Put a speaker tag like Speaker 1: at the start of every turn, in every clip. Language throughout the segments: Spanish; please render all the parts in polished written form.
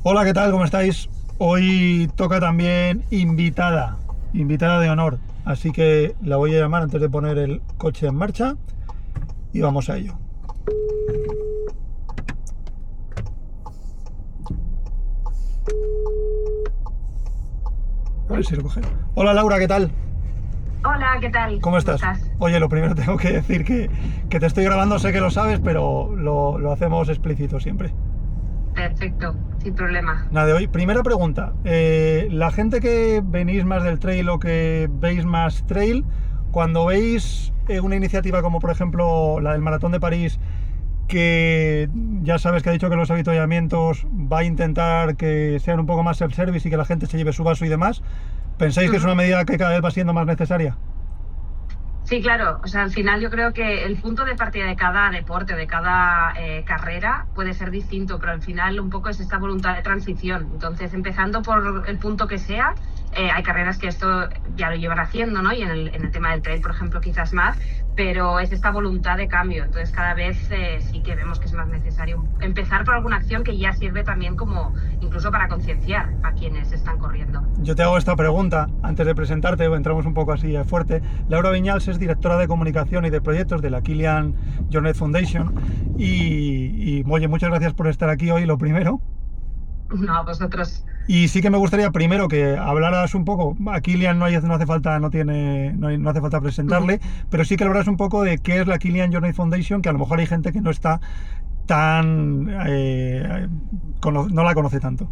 Speaker 1: Hola, ¿qué tal? ¿Cómo estáis? Hoy toca también invitada de honor. Así que la voy a llamar antes de poner el coche en marcha y vamos a ello. A ver si lo coge. Hola Laura, ¿qué tal?
Speaker 2: Hola, ¿qué tal?
Speaker 1: ¿Cómo
Speaker 2: ¿Cómo
Speaker 1: estás?
Speaker 2: estás?
Speaker 1: Oye, lo primero tengo que decir que te estoy grabando, sé que lo sabes, pero lo hacemos explícito siempre.
Speaker 2: Perfecto, sin problema.
Speaker 1: Nada de hoy. Primera pregunta. La gente que venís más del trail o que veis más trail, cuando veis una iniciativa como por ejemplo la del Maratón de París, que ya sabes que ha dicho que los avituallamientos va a intentar que sean un poco más self-service y que la gente se lleve su vaso y demás, ¿pensáis que es una
Speaker 2: Ujú.
Speaker 1: medida que cada vez va siendo más necesaria?
Speaker 2: Sí, claro. O sea, al final yo creo que el punto de partida de cada deporte, de cada carrera, puede ser distinto, pero al final un poco es esta voluntad de transición. Entonces, empezando por el punto que sea, hay carreras que esto ya lo llevan haciendo, ¿no? Y en el tema del trail, por ejemplo, quizás más, pero es esta voluntad de cambio. Entonces, cada vez sí que vemos que es más necesario empezar por alguna acción que ya sirve también como incluso para concienciar a quienes están corriendo.
Speaker 1: Yo te hago esta pregunta antes de presentarte, entramos un poco así fuerte. Laura Viñals es directora de comunicación y de proyectos de la Kilian Jornet Foundation y oye, muchas gracias por estar aquí hoy, lo primero.
Speaker 2: No, vosotros.
Speaker 1: Y sí que me gustaría primero que hablaras un poco, a Kilian no hace falta, no hace falta presentarle, pero sí que hablaras un poco de qué es la Kilian Jornet Foundation, que a lo mejor hay gente que no está tan, no la conoce tanto.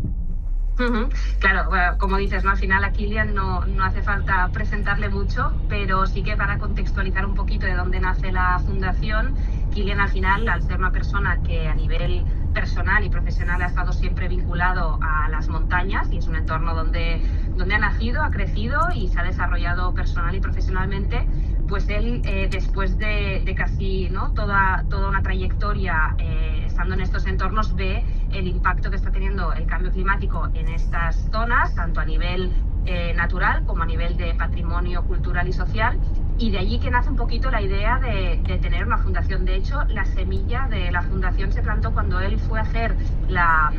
Speaker 2: Ujú. Claro, bueno, como dices, ¿no? Al final a Kilian no hace falta presentarle mucho, pero sí que para contextualizar un poquito de dónde nace la fundación, Kilian al final, al ser una persona que a nivel personal y profesional ha estado siempre vinculado a las montañas y es un entorno donde ha nacido, ha crecido y se ha desarrollado personal y profesionalmente, pues él después de casi, ¿no? toda una trayectoria estando en estos entornos ve el impacto que está teniendo el cambio climático en estas zonas, tanto a nivel natural como a nivel de patrimonio cultural y social, y de allí que nace un poquito la idea de tener una fundación. De hecho, la semilla de la fundación se plantó cuando él fue a hacer la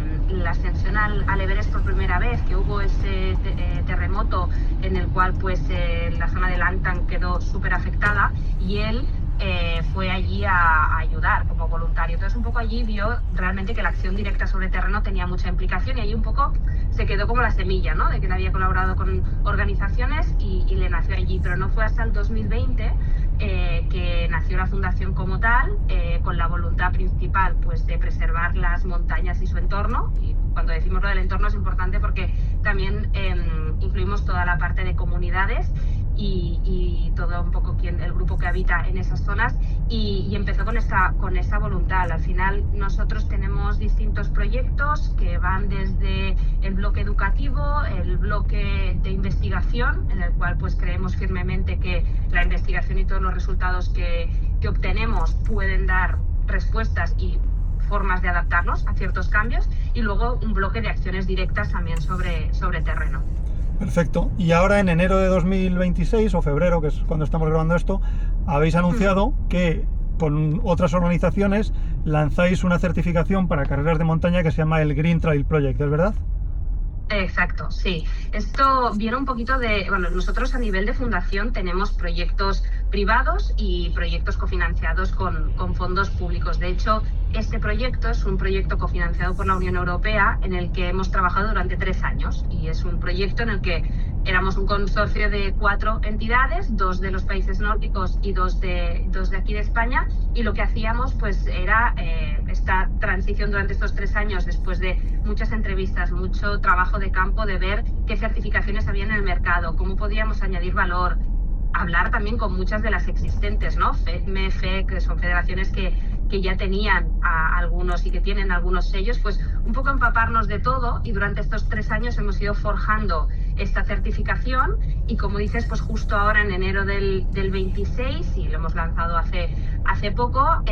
Speaker 2: ascensión al Everest por primera vez, que hubo ese terremoto en el cual pues la zona de Langtang quedó súper afectada y él fue allí a ayudar como voluntario. Entonces un poco allí vio realmente que la acción directa sobre terreno tenía mucha implicación y allí un poco se quedó como la semilla, ¿no? De que él había colaborado con organizaciones y le nació allí, pero no fue hasta el 2020 que nació la fundación como tal, con la voluntad principal pues de preservar las montañas y su entorno. Y cuando decimos lo del entorno es importante porque también incluimos toda la parte de comunidades y todo un poco el grupo que habita en esas zonas y empezó con esa voluntad. Al final nosotros tenemos distintos proyectos que van desde el bloque educativo, el bloque de investigación, en el cual pues creemos firmemente que la investigación y todos los resultados que obtenemos pueden dar respuestas y formas de adaptarnos a ciertos cambios, y luego un bloque de acciones directas también sobre terreno.
Speaker 1: Perfecto. Y ahora en enero de 2026 o febrero, que es cuando estamos grabando esto, habéis anunciado que con otras organizaciones lanzáis una certificación para carreras de montaña que se llama el Green Trail Project, ¿es verdad?
Speaker 2: Exacto, sí. Esto viene un poquito de, bueno, nosotros a nivel de fundación tenemos proyectos privados y proyectos cofinanciados con fondos públicos. De hecho, este proyecto es un proyecto cofinanciado por la Unión Europea en el que hemos trabajado durante 3 años y es un proyecto en el que éramos un consorcio de 4 entidades, 2 de los países nórdicos y 2 de aquí de España, y lo que hacíamos pues era esta transición durante estos 3 años, después de muchas entrevistas, mucho trabajo de campo, de ver qué certificaciones había en el mercado, cómo podíamos añadir valor, hablar también con muchas de las existentes, ¿no? FEDME, FEC, que son federaciones que ya tenían a algunos y que tienen algunos sellos, pues un poco empaparnos de todo, y durante estos 3 años hemos ido forjando esta certificación y, como dices, pues justo ahora en enero del 26, y lo hemos lanzado hace poco,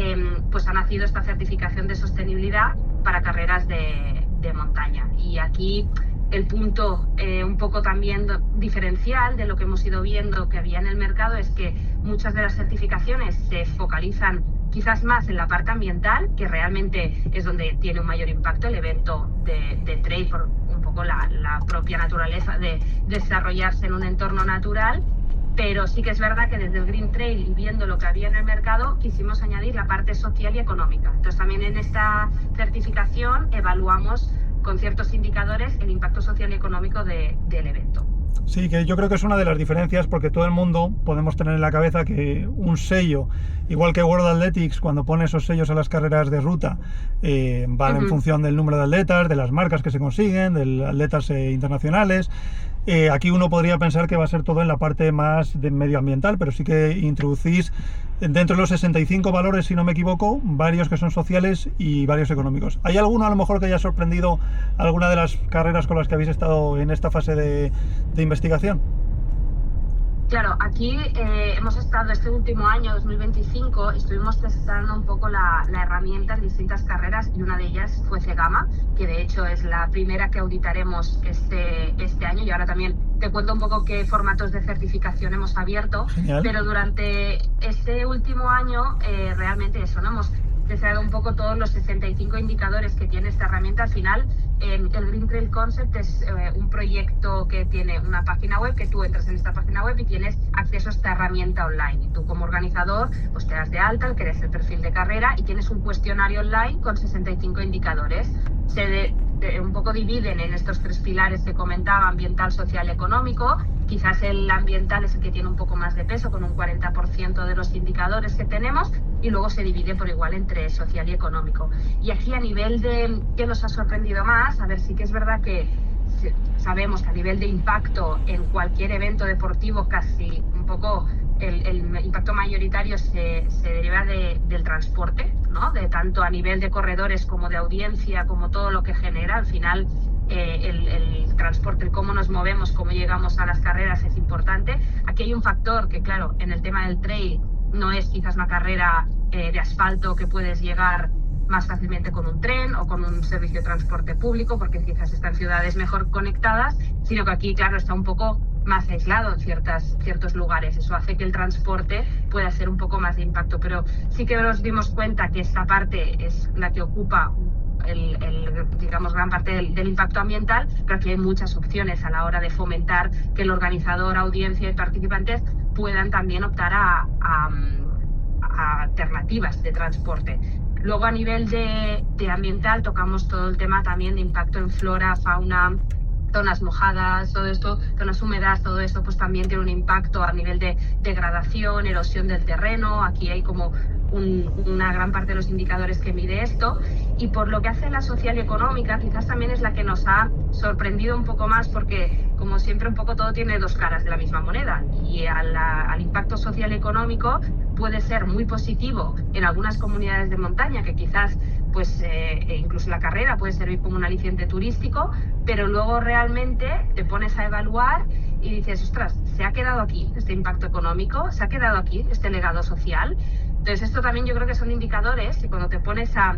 Speaker 2: pues ha nacido esta certificación de sostenibilidad para carreras de montaña. Y aquí el punto un poco también diferencial de lo que hemos ido viendo que había en el mercado es que muchas de las certificaciones se focalizan quizás más en la parte ambiental, que realmente es donde tiene un mayor impacto el evento de trail, ley por un poco la propia naturaleza de desarrollarse en un entorno natural. Pero sí que es verdad que desde el Green Trail y viendo lo que había en el mercado, quisimos añadir la parte social y económica. Entonces también en esta certificación evaluamos con ciertos indicadores el impacto social y económico del evento.
Speaker 1: Sí, que yo creo que es una de las diferencias, porque todo el mundo podemos tener en la cabeza que un sello, igual que World Athletics, cuando pone esos sellos a las carreras de ruta, van en función del número de atletas, de las marcas que se consiguen, de atletas internacionales. Aquí uno podría pensar que va a ser todo en la parte más de medioambiental, pero sí que introducís dentro de los 65 valores, si no me equivoco, varios que son sociales y varios económicos. ¿Hay alguno a lo mejor que haya sorprendido alguna de las carreras con las que habéis estado en esta fase de investigación?
Speaker 2: Claro, aquí hemos estado este último año, 2025, estuvimos testando un poco la herramienta en distintas carreras, y una de ellas fue Cegama, que de hecho es la primera que auditaremos este año, y ahora también te cuento un poco qué formatos de certificación hemos abierto.
Speaker 1: Genial.
Speaker 2: Pero durante este último año realmente eso, ¿no? Hemos testado un poco todos los 65 indicadores que tiene esta herramienta. Al final, el Green Trail Concept es un proyecto que tiene una página web, que tú entras en esta página web y tienes acceso a esta herramienta online. Y tú como organizador pues te das de alta, creas el perfil de carrera y tienes un cuestionario online con 65 indicadores. Un poco dividen en estos tres pilares que comentaba: ambiental, social, económico. Quizás el ambiental es el que tiene un poco más de peso, con un 40% de los indicadores que tenemos, y luego se divide por igual entre social y económico. Y aquí, a nivel de qué nos ha sorprendido más, a ver, sí que es verdad que sabemos que a nivel de impacto en cualquier evento deportivo, casi un poco el impacto mayoritario se deriva del transporte, ¿no? De tanto a nivel de corredores como de audiencia, como todo lo que genera. Al final, el transporte, el cómo nos movemos, cómo llegamos a las carreras es importante. Aquí hay un factor que, claro, en el tema del trail no es quizás una carrera de asfalto que puedes llegar más fácilmente con un tren o con un servicio de transporte público, porque quizás están ciudades mejor conectadas, sino que aquí, claro, está un poco más aislado en ciertos lugares. Eso hace que el transporte pueda ser un poco más de impacto, pero sí que nos dimos cuenta que esta parte es la que ocupa digamos, gran parte del impacto ambiental, pero aquí hay muchas opciones a la hora de fomentar que el organizador, audiencia y participantes puedan también optar a alternativas de transporte. Luego, a nivel de ambiental, tocamos todo el tema también de impacto en flora, fauna, zonas mojadas, todo esto, zonas húmedas, todo esto pues también tiene un impacto a nivel de degradación, erosión del terreno. Aquí hay como una gran parte de los indicadores que mide esto. Y por lo que hace a la social y económica, quizás también es la que nos ha sorprendido un poco más, porque como siempre un poco todo tiene dos caras de la misma moneda, y al impacto social y económico puede ser muy positivo en algunas comunidades de montaña, que quizás pues incluso la carrera puede servir como un aliciente turístico, pero luego realmente te pones a evaluar y dices, ostras, se ha quedado aquí este impacto económico, se ha quedado aquí este legado social. Entonces esto también yo creo que son indicadores que cuando te pones a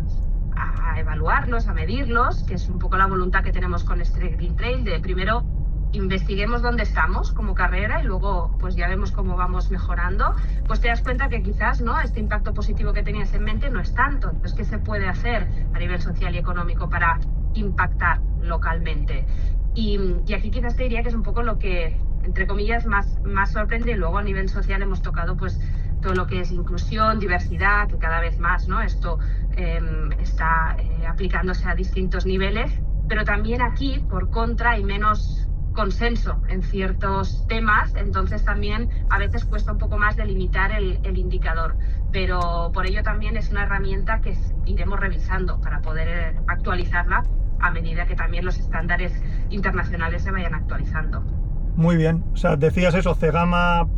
Speaker 2: evaluarlos, a medirlos, que es un poco la voluntad que tenemos con este Green Trail, de primero investiguemos dónde estamos como carrera y luego pues ya vemos cómo vamos mejorando, pues te das cuenta que quizás no este impacto positivo que tenías en mente no es tanto. Entonces, ¿qué se puede hacer a nivel social y económico para impactar localmente? Y aquí quizás te diría que es un poco lo que, entre comillas, más sorprende. Y luego a nivel social hemos tocado pues todo lo que es inclusión, diversidad, que cada vez más, ¿no? Esto está aplicándose a distintos niveles, pero también aquí, por contra, hay menos consenso en ciertos temas, entonces también a veces cuesta un poco más delimitar el indicador, pero por ello también es una herramienta que iremos revisando para poder actualizarla a medida que también los estándares internacionales se vayan actualizando.
Speaker 1: Muy bien, o sea, decías eso, Cegama,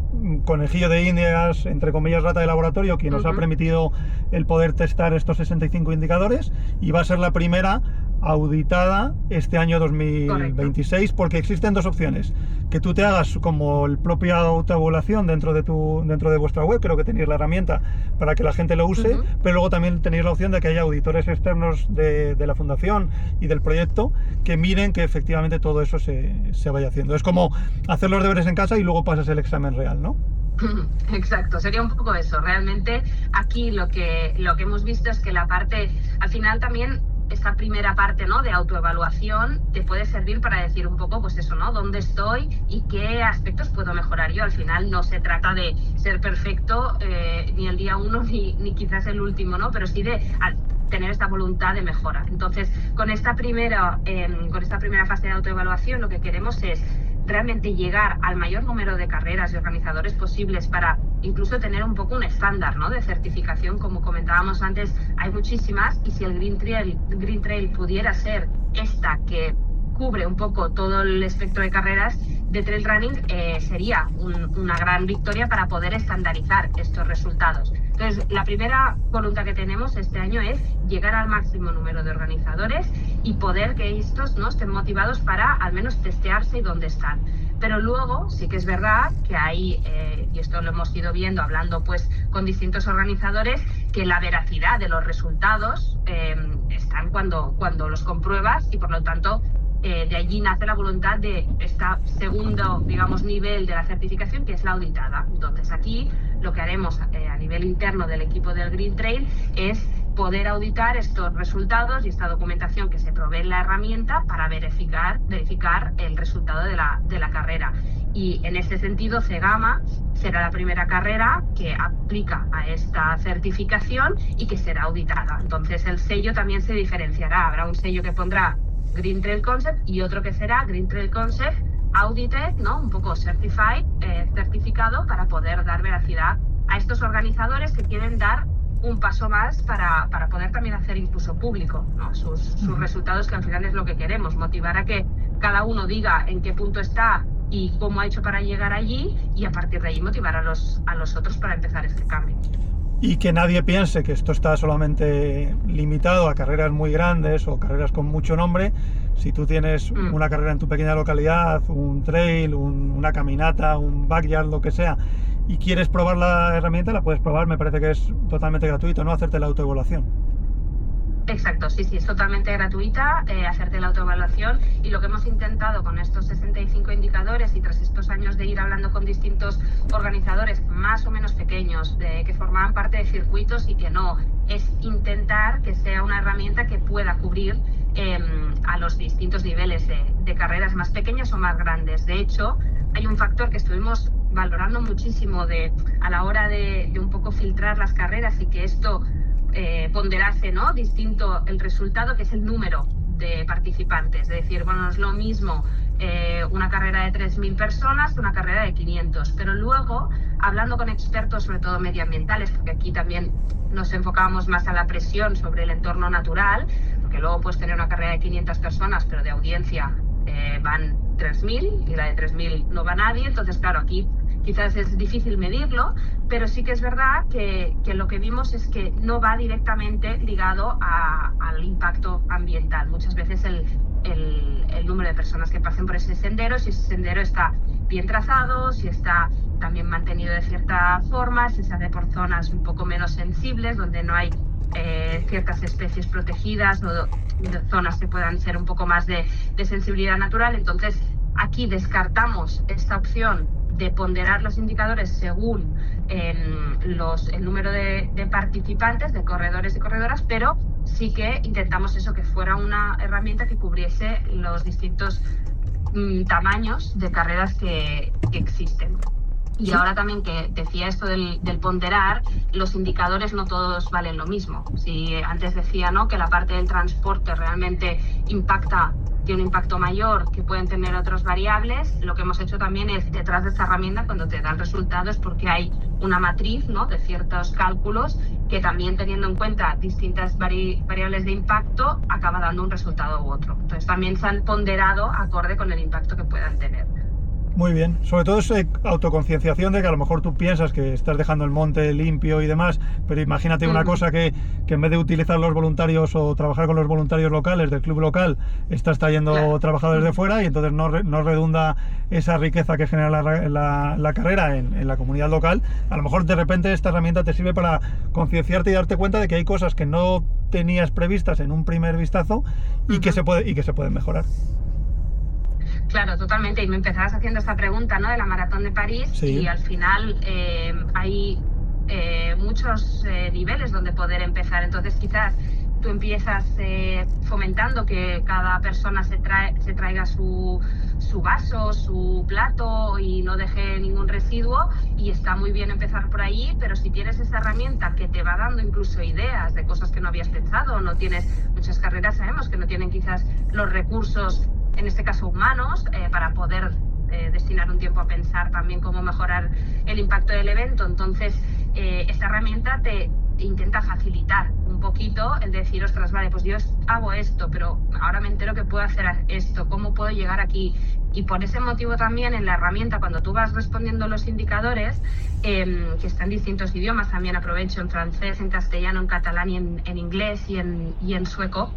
Speaker 1: conejillo de indias, entre comillas, rata de laboratorio, que nos ha permitido el poder testar estos 65 indicadores, y va a ser la primera auditada este año 2026. Correcto. Porque existen dos opciones: que tú te hagas como el propia autoevaluación dentro de vuestra web, creo que tenéis la herramienta para que la gente lo use, pero luego también tenéis la opción de que haya auditores externos de la fundación y del proyecto que miren que efectivamente todo eso se vaya haciendo. Es como hacer los deberes en casa y luego pasas el examen real, ¿no?
Speaker 2: Exacto, sería un poco eso. Realmente aquí lo que hemos visto es que la parte, al final también esta primera parte, ¿no?, de autoevaluación te puede servir para decir un poco, pues eso, ¿no?, dónde estoy y qué aspectos puedo mejorar yo. Al final no se trata de ser perfecto ni el día 1 ni quizás el último, ¿no?, pero sí de tener esta voluntad de mejora. Entonces, con esta primera fase de autoevaluación, lo que queremos es realmente llegar al mayor número de carreras y organizadores posibles para incluso tener un poco un estándar, ¿no?, de certificación. Como comentábamos antes, hay muchísimas, y si el Green Trail pudiera ser esta que cubre un poco todo el espectro de carreras de trail running, sería una gran victoria para poder estandarizar estos resultados. Entonces, la primera voluntad que tenemos este año es llegar al máximo número de organizadores y poder que estos, ¿no?, estén motivados para al menos testearse y dónde están. Pero luego sí que es verdad que hay, y esto lo hemos ido viendo hablando pues con distintos organizadores, que la veracidad de los resultados están cuando los compruebas, y por lo tanto de allí nace la voluntad de este segundo, digamos, nivel de la certificación, que es la auditada. Entonces aquí lo que haremos a nivel interno del equipo del Green Trail es poder auditar estos resultados y esta documentación que se provee en la herramienta para verificar el resultado de la carrera. Y en este sentido, CEGAMA será la primera carrera que aplica a esta certificación y que será auditada. Entonces el sello también se diferenciará. Habrá un sello que pondrá Green Trail Concept y otro que será Green Trail Concept Audited, ¿no?, un poco certified, certificado, para poder dar veracidad a estos organizadores que quieren dar un paso más para poder también hacer incluso público, ¿no?, sus resultados, que al final es lo que queremos, motivar a que cada uno diga en qué punto está y cómo ha hecho para llegar allí, y a partir de allí motivar a los otros para empezar este cambio.
Speaker 1: Y que nadie piense que esto está solamente limitado a carreras muy grandes o carreras con mucho nombre. Si tú tienes una carrera en tu pequeña localidad, un trail, una caminata, un backyard, lo que sea, y quieres probar la herramienta, la puedes probar. Me parece que es totalmente gratuito, ¿no?, hacerte la autoevaluación.
Speaker 2: Exacto, sí, es totalmente gratuita, hacerte la autoevaluación, y lo que hemos intentado con estos 65 indicadores y tras estos años de ir hablando con distintos organizadores más o menos pequeños, que formaban parte de circuitos y que no, es intentar que sea una herramienta que pueda cubrir a los distintos niveles de carreras más pequeñas o más grandes. De hecho, hay un factor que estuvimos valorando muchísimo a la hora de un poco filtrar las carreras y que esto ponderase, ¿no?, distinto el resultado, que es el número de participantes. Es decir, bueno, no es lo mismo una carrera de 3.000 personas que una carrera de 500, pero luego, hablando con expertos, sobre todo medioambientales, porque aquí también nos enfocábamos más a la presión sobre el entorno natural, porque luego puedes tener una carrera de 500 personas, pero de audiencia van 3.000 y la de 3.000 no va nadie. Entonces, claro, aquí quizás es difícil medirlo, pero sí que es verdad que lo que vimos es que no va directamente ligado al impacto ambiental. Muchas veces el número de personas que pasen por ese sendero, si ese sendero está bien trazado, si está también mantenido de cierta forma, si se hace por zonas un poco menos sensibles, donde no hay ciertas especies protegidas o zonas que puedan ser un poco más de sensibilidad natural. Entonces, aquí descartamos esta opción de ponderar los indicadores según el número de participantes, de corredores y corredoras, pero sí que intentamos eso, que fuera una herramienta que cubriese los distintos tamaños de carreras que existen. Y ahora también que decía esto del ponderar, los indicadores no todos valen lo mismo. Si antes decía, ¿no?, que la parte del transporte realmente tiene un impacto mayor, que pueden tener otras variables, lo que hemos hecho también es, detrás de esta herramienta, cuando te dan resultados, porque hay una matriz, ¿no?, de ciertos cálculos que también, teniendo en cuenta distintas variables de impacto, acaba dando un resultado u otro. Entonces también se han ponderado acorde con el impacto que puedan tener.
Speaker 1: Muy bien, sobre todo esa autoconcienciación de que a lo mejor tú piensas que estás dejando el monte limpio y demás, pero imagínate una cosa que en vez de utilizar los voluntarios o trabajar con los voluntarios locales del club local, estás trayendo trabajadores de fuera, y entonces no redunda esa riqueza que genera la carrera en la comunidad local. A lo mejor de repente esta herramienta te sirve para concienciarte y darte cuenta de que hay cosas que no tenías previstas en un primer vistazo y que se pueden mejorar.
Speaker 2: Claro, totalmente. Y me empezabas haciendo esta pregunta, ¿no?, de la Maratón de París, sí. Y al final hay muchos niveles donde poder empezar. Entonces, quizás tú empiezas fomentando que cada persona se traiga su vaso, su plato y no deje ningún residuo, y está muy bien empezar por ahí, pero si tienes esa herramienta que te va dando incluso ideas de cosas que no habías pensado, no tienes, muchas carreras sabemos que no tienen quizás los recursos, en este caso humanos, para poder destinar un tiempo a pensar también cómo mejorar el impacto del evento. Entonces, esta herramienta te intenta facilitar un poquito el decir, ostras, vale, pues yo hago esto, pero ahora me entero que puedo hacer esto, ¿cómo puedo llegar aquí? Y por ese motivo también en la herramienta, cuando tú vas respondiendo los indicadores, que están en distintos idiomas, también aprovecho en francés, en castellano, en catalán y en inglés y en sueco,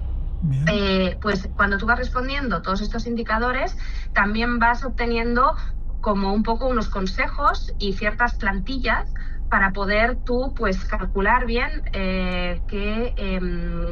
Speaker 2: pues cuando tú vas respondiendo todos estos indicadores, también vas obteniendo como un poco unos consejos y ciertas plantillas para poder tú pues calcular bien qué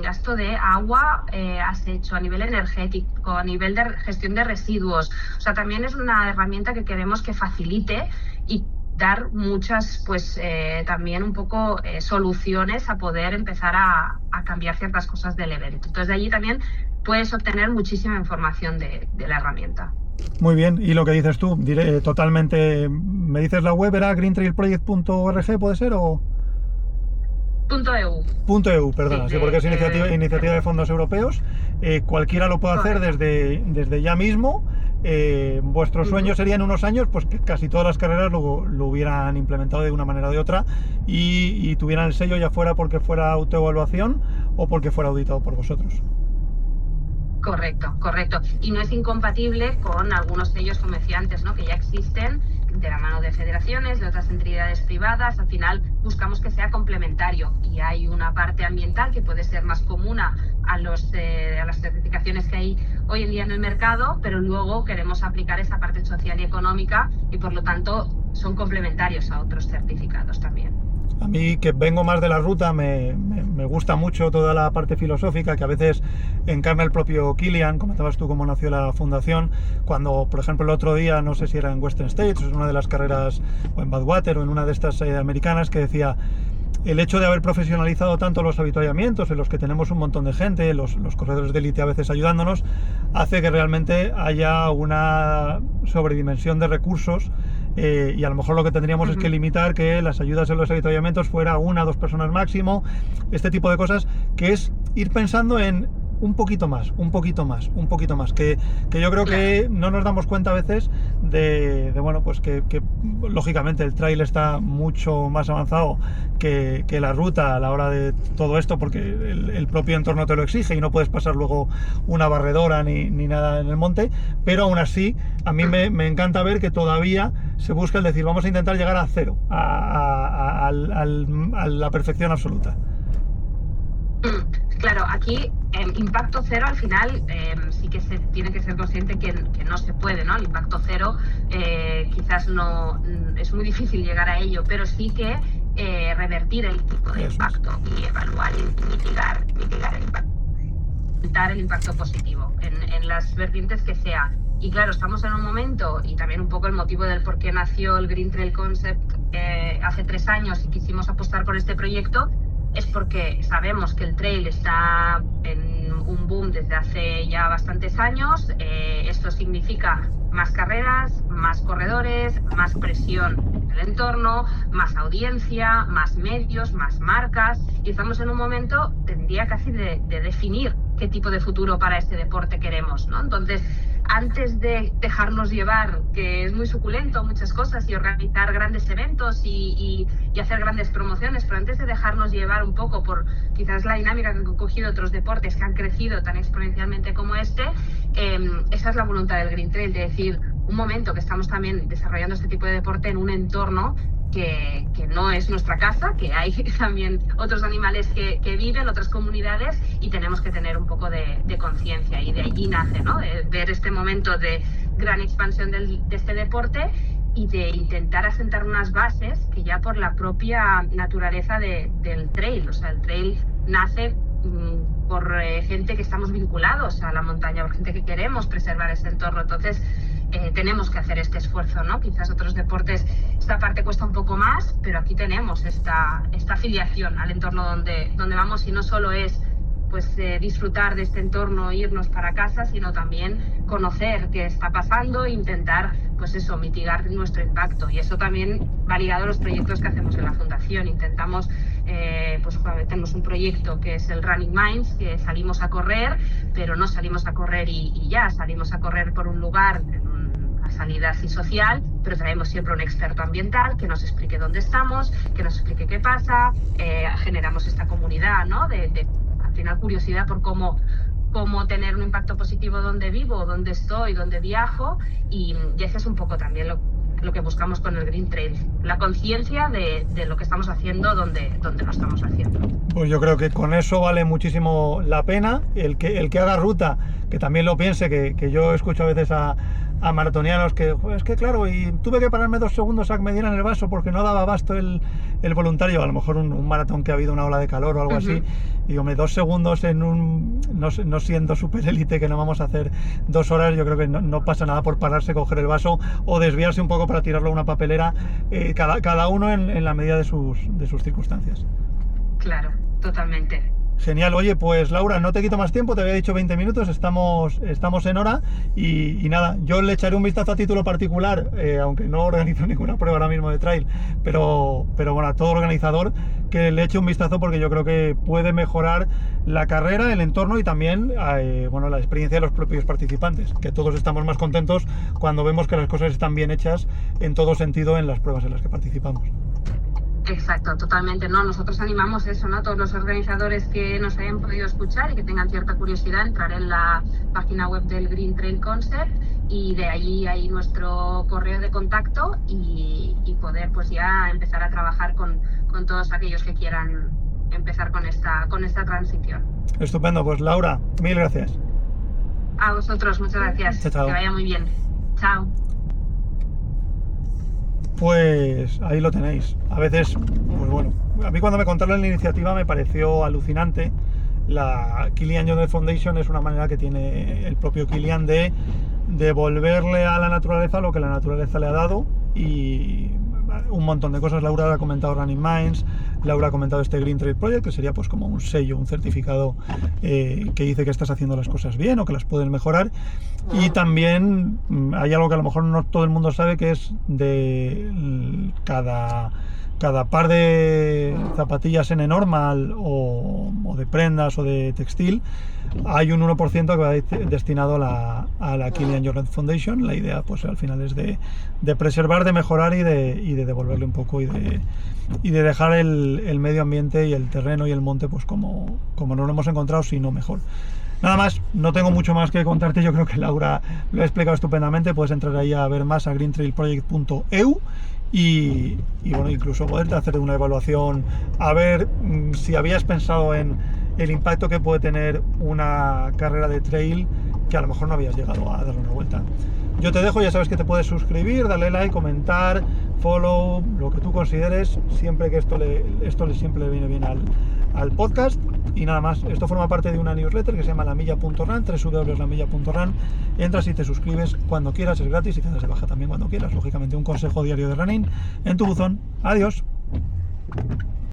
Speaker 2: gasto de agua has hecho a nivel energético, a nivel de gestión de residuos. O sea, también es una herramienta que queremos que facilite y dar muchas, pues también un poco soluciones a poder empezar a cambiar ciertas cosas del evento. Entonces, de allí también puedes obtener muchísima información de la herramienta.
Speaker 1: Muy bien, y lo que dices tú, totalmente, ¿me dices la web? ¿Era greentrailproject.org, puede ser? ¿O?
Speaker 2: .eu.
Speaker 1: .eu, perdona, sí, porque es iniciativa de fondos europeos. Cualquiera lo puede hacer desde ya mismo. Vuestro sueño sería en unos años pues que casi todas las carreras lo hubieran implementado de una manera o de otra y tuvieran el sello, ya fuera porque fuera autoevaluación o porque fuera auditado por vosotros.
Speaker 2: Correcto. Y no es incompatible con algunos sellos, como decía antes, ¿no? Que ya existen de la mano de federaciones, de otras entidades privadas. Al final buscamos que sea complementario y hay una parte ambiental que puede ser más común a las certificaciones que hay hoy en día en el mercado, pero luego queremos aplicar esa parte social y económica y por lo tanto son complementarios a otros certificados también.
Speaker 1: A mí, que vengo más de la ruta, me gusta mucho toda la parte filosófica que a veces encarna el propio Kilian. Comentabas tú cómo nació la fundación, cuando, por ejemplo, el otro día, no sé si era en Western States, o en una de las carreras, o en Badwater, o en una de estas americanas, que decía: el hecho de haber profesionalizado tanto los avituallamientos, en los que tenemos un montón de gente, los corredores de élite a veces ayudándonos, hace que realmente haya una sobredimensión de recursos. Y a lo mejor lo que tendríamos es que limitar que las ayudas en los avituallamientos fuera 1 o 2 personas máximo, este tipo de cosas, que es ir pensando en un poquito más, que yo creo que no nos damos cuenta a veces de bueno, pues que lógicamente el trail está mucho más avanzado que la ruta a la hora de todo esto, porque el propio entorno te lo exige y no puedes pasar luego una barredora ni nada en el monte, pero aún así a mí me encanta ver que todavía se busca el decir, vamos a intentar llegar a cero, a la perfección absoluta.
Speaker 2: Claro, aquí impacto cero al final sí que se tiene que ser consciente que no se puede, ¿no? El impacto cero quizás no es muy difícil llegar a ello, pero sí que revertir el tipo de impacto y evaluar y mitigar el impacto. Aumentar el impacto positivo en las vertientes que sea. Y claro, estamos en un momento, y también un poco el motivo del por qué nació el Green Trail Concept hace 3 años y quisimos apostar por este proyecto, es porque sabemos que el trail está en un boom desde hace ya bastantes años. Esto significa más carreras, más corredores, más presión en el entorno, más audiencia, más medios, más marcas. Y estamos en un momento, tendría casi de definir qué tipo de futuro para este deporte queremos, ¿no? Entonces, antes de dejarnos llevar, que es muy suculento muchas cosas, y organizar grandes eventos y hacer grandes promociones, pero antes de dejarnos llevar un poco por quizás la dinámica que han cogido otros deportes que han crecido tan exponencialmente como este, esa es la voluntad del Green Trail, de decir, un momento que estamos también desarrollando este tipo de deporte en un entorno que no es nuestra casa, que hay también otros animales que viven, otras comunidades, y tenemos que tener un poco de conciencia, y de allí nace, ¿no? De ver este momento de gran expansión de este deporte y de intentar asentar unas bases que ya por la propia naturaleza del trail, o sea, el trail nace por gente que estamos vinculados a la montaña, por gente que queremos preservar ese entorno. Entonces, tenemos que hacer este esfuerzo, ¿no? Quizás otros deportes esta parte cuesta un poco más, pero aquí tenemos esta afiliación al entorno donde vamos, y no solo es pues disfrutar de este entorno e irnos para casa, sino también conocer qué está pasando e intentar, pues eso, mitigar nuestro impacto. Y eso también va ligado a los proyectos que hacemos en la Fundación. Intentamos, pues tenemos un proyecto que es el Running Minds, que salimos a correr, pero no salimos a correr y ya, salimos a correr por un lugar, una salida así social, pero traemos siempre un experto ambiental que nos explique dónde estamos, que nos explique qué pasa, generamos esta comunidad, ¿no? De al final curiosidad por cómo tener un impacto positivo donde vivo, donde estoy, donde viajo, y ese es un poco también lo que buscamos con el Green Trail, la conciencia de lo que estamos haciendo, donde lo estamos haciendo.
Speaker 1: Pues yo creo que con eso vale muchísimo la pena. El que haga ruta, que también lo piense, que yo escucho a veces a maratonianos que, es que claro, y tuve que pararme 2 segundos a que me dieran el vaso porque no daba abasto el voluntario, a lo mejor un maratón que ha habido una ola de calor o algo así, y digo, 2 segundos en no siendo super élite, que no vamos a hacer 2 horas, yo creo que no pasa nada por pararse, coger el vaso o desviarse un poco para tirarlo a una papelera, cada uno en la medida de sus circunstancias.
Speaker 2: Claro, totalmente.
Speaker 1: Genial. Oye, pues Laura, no te quito más tiempo, te había dicho 20 minutos, estamos en hora y nada, yo le echaré un vistazo a título particular, aunque no organizo ninguna prueba ahora mismo de trail, pero bueno, a todo organizador que le eche un vistazo, porque yo creo que puede mejorar la carrera, el entorno y también bueno, la experiencia de los propios participantes, que todos estamos más contentos cuando vemos que las cosas están bien hechas en todo sentido en las pruebas en las que participamos.
Speaker 2: Exacto, totalmente, ¿no? Nosotros animamos eso, ¿no? Todos los organizadores que nos hayan podido escuchar y que tengan cierta curiosidad, entrar en la página web del Green Trail Concept, y de allí hay nuestro correo de contacto y poder pues ya empezar a trabajar con todos aquellos que quieran empezar con esta transición.
Speaker 1: Estupendo, pues Laura, mil gracias.
Speaker 2: A vosotros, muchas gracias.
Speaker 1: Chao.
Speaker 2: Que vaya muy bien. Chao.
Speaker 1: Pues ahí lo tenéis. A veces, pues bueno, a mí cuando me contaron la iniciativa me pareció alucinante. La Kilian Jornet Foundation es una manera que tiene el propio Kilian de devolverle a la naturaleza lo que la naturaleza le ha dado, y un montón de cosas. Laura ha comentado Running Minds, Laura ha comentado este Green Trail Project, que sería pues como un sello, un certificado que dice que estás haciendo las cosas bien o que las puedes mejorar. Y también hay algo que a lo mejor no todo el mundo sabe, que es de cada par de zapatillas N-Normal o de prendas o de textil, hay un 1% que va destinado a la Kilian Jornet Foundation. La idea pues al final es de preservar, de mejorar y de devolverle un poco y de dejar el medio ambiente y el terreno y el monte pues como nos lo hemos encontrado, si no mejor. Nada más, no tengo mucho más que contarte. Yo creo que Laura lo ha explicado estupendamente. Puedes entrar ahí a ver más a greentrailproject.eu y bueno, incluso poderte hacer una evaluación, a ver si habías pensado en el impacto que puede tener una carrera de trail que a lo mejor no habías llegado a darle una vuelta. Yo te dejo, ya sabes que te puedes suscribir, darle like, comentar, follow, lo que tú consideres, siempre que esto siempre le viene bien al podcast. Y nada más, esto forma parte de una newsletter que se llama lamilla.run, www.lamilla.run. Entras y te suscribes cuando quieras, es gratis, y te das de baja también cuando quieras. Lógicamente, un consejo diario de running en tu buzón. Adiós.